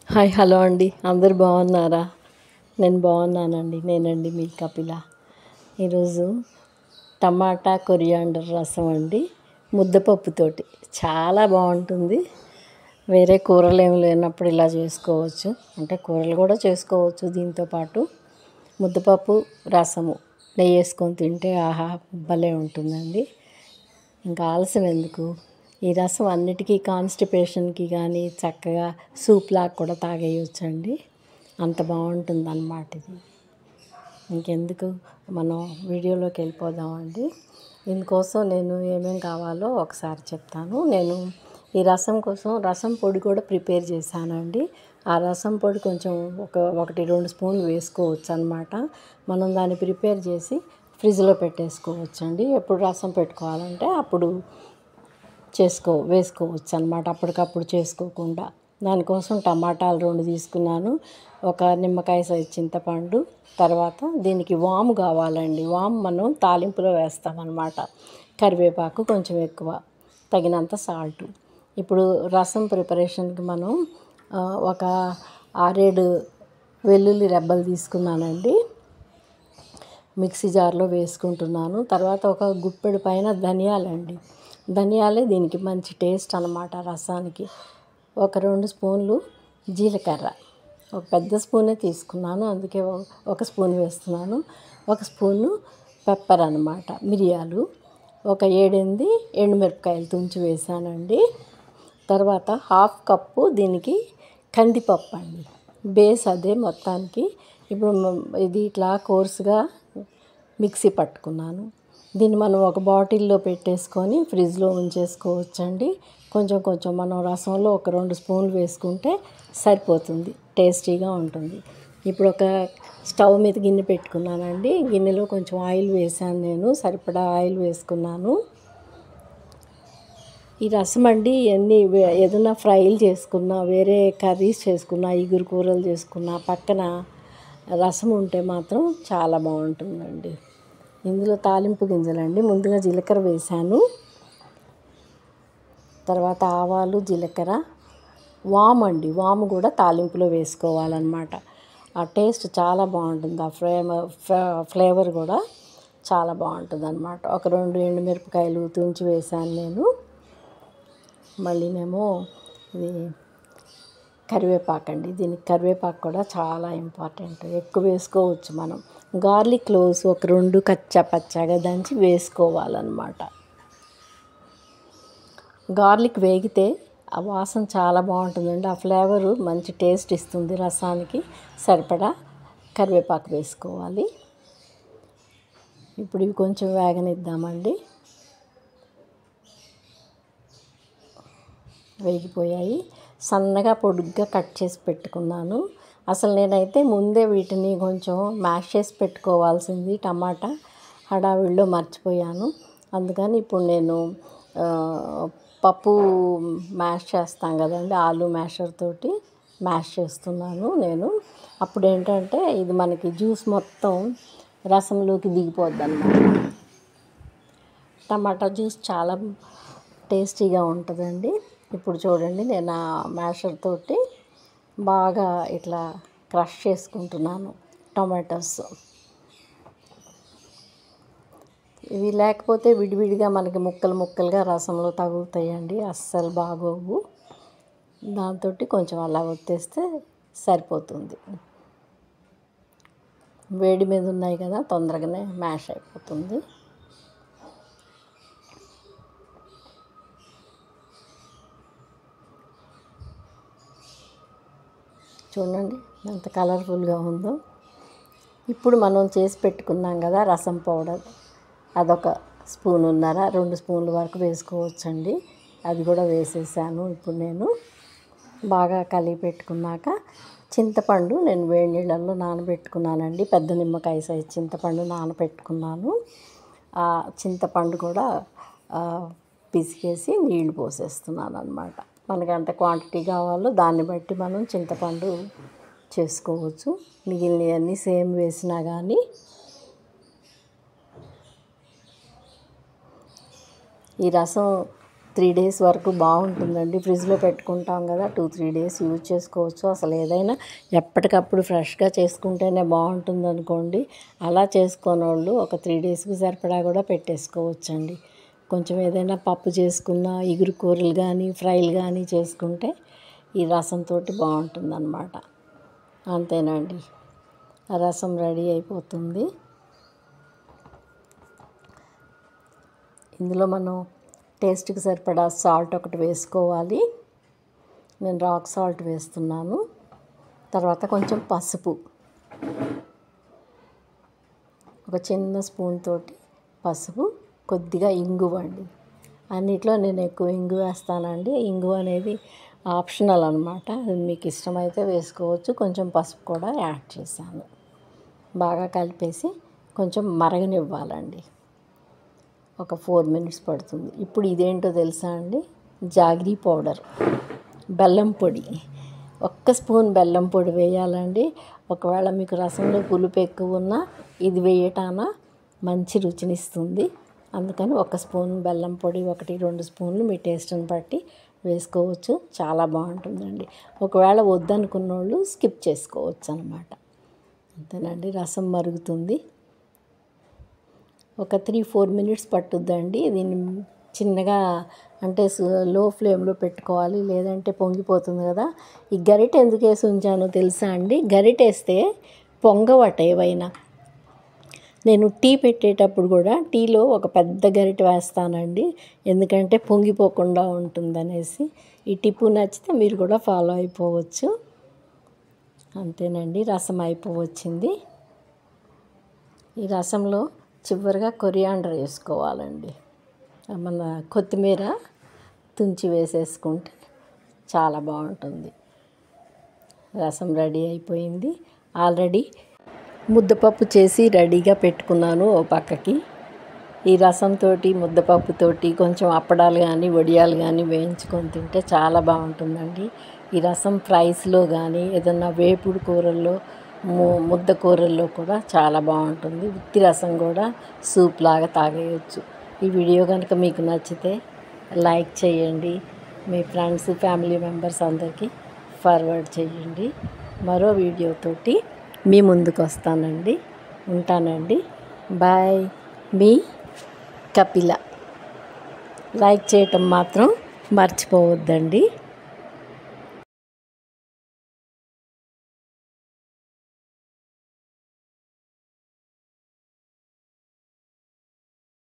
Hi hello అండి, అందరు బాగున్నారా? నేను బాగున్నానండి. నేనండి మీ కపిల. ఈరోజు టమాటా కొరియాండర్ రసం అండి, ముద్దపప్పుతోటి చాలా బాగుంటుంది. వేరే కూరలు ఏమి లేనప్పుడు ఇలా చేసుకోవచ్చు, అంటే కూరలు కూడా చేసుకోవచ్చు. దీంతోపాటు ముద్దపప్పు రసము నెయ్యి వేసుకొని తింటే ఆహా భలే ఉంటుందండి. ఇంకా ఆలస్యం ఎందుకు, ఈ రసం అన్నిటికీ కాన్స్టిపేషన్కి కానీ చక్కగా సూప్ లాగా కూడా తాగేయచ్చండి. అంత బాగుంటుంది అన్నమాట ఇది. ఇంకెందుకు, మనం వీడియోలోకి వెళ్ళిపోదామండి. దీనికోసం నేను ఏమేమి కావాలో ఒకసారి చెప్తాను. నేను ఈ రసం కోసం రసం పొడి కూడా ప్రిపేర్ చేశానండి. ఆ రసం పొడి కొంచెం ఒకటి రెండు స్పూన్లు వేసుకోవచ్చు అన్నమాట. మనం దాన్ని ప్రిపేర్ చేసి ఫ్రిడ్జ్లో పెట్టేసుకోవచ్చండి. ఎప్పుడు రసం పెట్టుకోవాలంటే అప్పుడు వేసుకోవచ్చు అన్నమాట, అప్పటికప్పుడు చేసుకోకుండా. దానికోసం టమాటాలు 2 తీసుకున్నాను, ఒక నిమ్మకాయ సైజు చింతపండు, తర్వాత దీనికి వాము కావాలండి. వాము మనం తాలింపులో వేస్తామన్నమాట. కరివేపాకు కొంచెం ఎక్కువ, తగినంత సాల్టు. ఇప్పుడు రసం ప్రిపరేషన్కి మనం ఒక 6-7 వెల్లుల్లి రెబ్బలు తీసుకున్నానండి, మిక్సీ జార్లో వేసుకుంటున్నాను. తర్వాత ఒక గుప్పెడు పైన ధనియాలండి. ధనియాలే దీనికి మంచి టేస్ట్ అన్నమాట రసానికి. ఒక 2 స్పూన్లు జీలకర్ర, ఒక పెద్ద స్పూనే తీసుకున్నాను, అందుకే ఒక స్పూన్ వేస్తున్నాను. ఒక స్పూను పెప్పర్ అన్నమాట, మిరియాలు. ఒక 7-8 ఎండుమిరపకాయలు తుంచి వేసానండి. తర్వాత 1/2 కప్పు దీనికి కందిపప్పు అండి, బేస్ అదే మొత్తానికి. ఇప్పుడు ఇది ఇట్లా కోర్సుగా మిక్సీ పట్టుకున్నాను. దీన్ని మనం ఒక బాటిల్లో పెట్టేసుకొని ఫ్రిడ్జ్లో ఉంచేసుకోవచ్చండి. కొంచెం కొంచెం మనం రసంలో ఒక 2 స్పూన్లు వేసుకుంటే సరిపోతుంది, టేస్టీగా ఉంటుంది. ఇప్పుడు ఒక స్టవ్ మీద గిన్నె పెట్టుకున్నానండి. గిన్నెలో కొంచెం ఆయిల్ వేసాను, నేను సరిపడా ఆయిల్ వేసుకున్నాను. ఈ రసం అండి ఏదైనా ఫ్రైలు చేసుకున్నా, వేరే కర్రీస్ చేసుకున్నా, ఇగురు కూరలు చేసుకున్నా పక్కన రసం ఉంటే మాత్రం చాలా బాగుంటుందండి. ఇందులో తాలింపు గింజలండి, ముందుగా జీలకర్ర వేసాను, తర్వాత ఆవాలు, జీలకర్ర, వాము అండి. వాము కూడా తాలింపులో వేసుకోవాలన్నమాట. ఆ టేస్ట్ చాలా బాగుంటుంది, ఆ ఫ్లేవర్ కూడా చాలా బాగుంటుంది అన్నమాట. ఒక 2 ఎండుమిరపకాయలు తుంచి వేసాను నేను. మళ్ళీనేమో ఇది కరివేపాకు అండి, దీనికి కరివేపాకు కూడా చాలా ఇంపార్టెంట్, ఎక్కువ వేసుకోవచ్చు మనం. గార్లిక్ క్లోవ్స్ ఒక 2 కచ్చా పచ్చాగా దంచి వేసుకోవాలన్నమాట. గార్లిక్ వేగితే ఆ వాసన చాలా బాగుంటుందండి, ఆ ఫ్లేవరు మంచి టేస్ట్ ఇస్తుంది రసానికి. సరిపడా కరివేపాకు వేసుకోవాలి. ఇప్పుడు ఇవి కొంచెం వేగనిద్దామండి. వేగిపోయాయి, సన్నగా పొడుగ్గా కట్ చేసి పెట్టుకున్నాను. అసలు నేనైతే ముందే వీటిని కొంచెం మ్యాష్ చేసి పెట్టుకోవాల్సింది, టమాటా హడావిడిలో మర్చిపోయాను. అందుకని ఇప్పుడు నేను పప్పు మ్యాష్ చేస్తాం కదండి, ఆలు మ్యాషర్ తోటి మ్యాష్ చేస్తున్నాను నేను. అప్పుడు ఏంటంటే ఇది మనకి జ్యూస్ మొత్తం రసంలోకి దిగిపోద్ది అన్నమాట. టమాటా జ్యూస్ చాలా టేస్టీగా ఉంటుందండి. ఇప్పుడు చూడండి, నేను ఆ మ్యాషర్ తోటి బాగా ఇట్లా క్రష్ చేసుకుంటున్నాను టమాటోస్. ఇవి లేకపోతే విడివిడిగా మనకి ముక్కలు ముక్కలుగా రసంలో తగులుతాయండి, అస్సలు బాగోవు. దాంతో కొంచెం అలా ఒత్తేస్తే సరిపోతుంది. వేడి మీద ఉన్నాయి కదా, తొందరగానే మ్యాష్ అయిపోతుంది. చూడండి ఎంత కలర్ఫుల్గా ఉందో. ఇప్పుడు మనం చేసి పెట్టుకున్నాం కదా రసం పౌడర్, అదొక 1.5 స్పూన్, 2 స్పూన్ల వరకు వేసుకోవచ్చండి. అది కూడా వేసేసాను. ఇప్పుడు నేను బాగా కలిపి పెట్టుకున్నాక చింతపండు నేను వేడి నీళ్ళల్లో నానబెట్టుకున్నానండి. పెద్ద నిమ్మకాయ సైజు చింతపండు నానబెట్టుకున్నాను. ఆ చింతపండు కూడా పిసికేసి నీళ్లు పోసేస్తున్నాను అన్నమాట. మనకి ఎంత క్వాంటిటీ కావాలో దాన్ని బట్టి మనం చింతపండు చేసుకోవచ్చు. మిగిలినవన్నీ సేమ్ వేసినా కానీ. ఈ రసం 3 డేస్ వరకు బాగుంటుందండి. ఫ్రిడ్జ్లో పెట్టుకుంటాం కదా, 2-3 డేస్ యూజ్ చేసుకోవచ్చు. అసలు ఏదైనా ఎప్పటికప్పుడు ఫ్రెష్గా చేసుకుంటేనే బాగుంటుంది అనుకోండి. అలా చేసుకోనోళ్ళు ఒక 3 డేస్కి సరిపడా కూడా పెట్టేసుకోవచ్చండి. కొంచెం ఏదైనా పప్పు చేసుకున్న, ఇగురు కూరలు కానీ, ఫ్రైలు కానీ చేసుకుంటే ఈ రసంతో బాగుంటుందన్నమాట. అంతేనండి, ఆ రసం రెడీ అయిపోతుంది. ఇందులో మనం టేస్ట్కి సరిపడా సాల్ట్ ఒకటి వేసుకోవాలి. నేను రాక్ సాల్ట్ వేస్తున్నాను. తర్వాత కొంచెం పసుపు, ఒక చిన్న స్పూన్ తోటి పసుపు, కొద్దిగా ఇంగువ అండి. అన్నిట్లో నేను ఎక్కువ ఇంగువ వేస్తానండి. ఇంగువ అనేది ఆప్షనల్ అనమాట. అది మీకు ఇష్టమైతే వేసుకోవచ్చు. కొంచెం పసుపు కూడా యాడ్ చేశాను. బాగా కలిపేసి కొంచెం మరగనివ్వాలండి. ఒక 4 మినిట్స్ పడుతుంది. ఇప్పుడు ఇదేంటో తెలుసా అండి, జాగ్రీ పౌడర్, బెల్లం పొడి. 1 స్పూన్ బెల్లం పొడి వేయాలండి. ఒకవేళ మీకు రసంలో పులుపు ఎక్కువ ఉన్నా ఇది వేయటాన మంచి రుచినిస్తుంది. అందుకని 1 స్పూన్ బెల్లం పొడి, 1-2 స్పూన్లు మీ టేస్ట్ని బట్టి వేసుకోవచ్చు. చాలా బాగుంటుందండి. ఒకవేళ వద్దనుకున్న వాళ్ళు స్కిప్ చేసుకోవచ్చు అన్నమాట. అంతేనండి, రసం మరుగుతుంది. ఒక 3-4 మినిట్స్ పట్టుద్దండి. దీన్ని చిన్నగా అంటే లో ఫ్లేమ్లో పెట్టుకోవాలి, లేదంటే పొంగిపోతుంది కదా. ఈ గరిటె ఎందుకు వేసి ఉంచానో తెలుసా అండి, గరిటేస్తే పొంగవట ఏవైనా. నేను టీ పెట్టేటప్పుడు కూడా టీలో ఒక పెద్ద గరిటె వేస్తానండి, ఎందుకంటే పొంగిపోకుండా ఉంటుందనేసి. ఈ టిప్పు నచ్చితే మీరు కూడా ఫాలో అయిపోవచ్చు. అంతేనండి, రసం అయిపోవచ్చింది. ఈ రసంలో చివరిగా కొరియాండర్ వేసుకోవాలండి. మన కొత్తిమీర తుంచి వేసేసుకుంటే చాలా బాగుంటుంది. రసం రెడీ అయిపోయింది. ఆల్రెడీ ముద్దపప్పు చేసి రెడీగా పెట్టుకున్నాను ఓ పక్కకి. ఈ రసంతో, ముద్దపప్పుతోటి కొంచెం అప్పడాలు కానీ, వడియాలు కానీ వేయించుకొని తింటే చాలా బాగుంటుందండి. ఈ రసం ఫ్రైస్లో కానీ, ఏదన్నా వేపుడు కూరల్లో, ముద్ద కూరల్లో కూడా చాలా బాగుంటుంది. ఉత్తి రసం కూడా సూప్ లాగా తాగేయచ్చు. ఈ వీడియో కనుక మీకు నచ్చితే లైక్ చేయండి. మీ ఫ్రెండ్స్, ఫ్యామిలీ మెంబర్స్ అందరికీ ఫార్వర్డ్ చేయండి. మరో వీడియోతోటి మీ ముందుకు వస్తానండి. ఉంటానండి. బాయ్. మీ కపిల. లైక్ చేయటం మాత్రం మర్చిపోవద్దండి.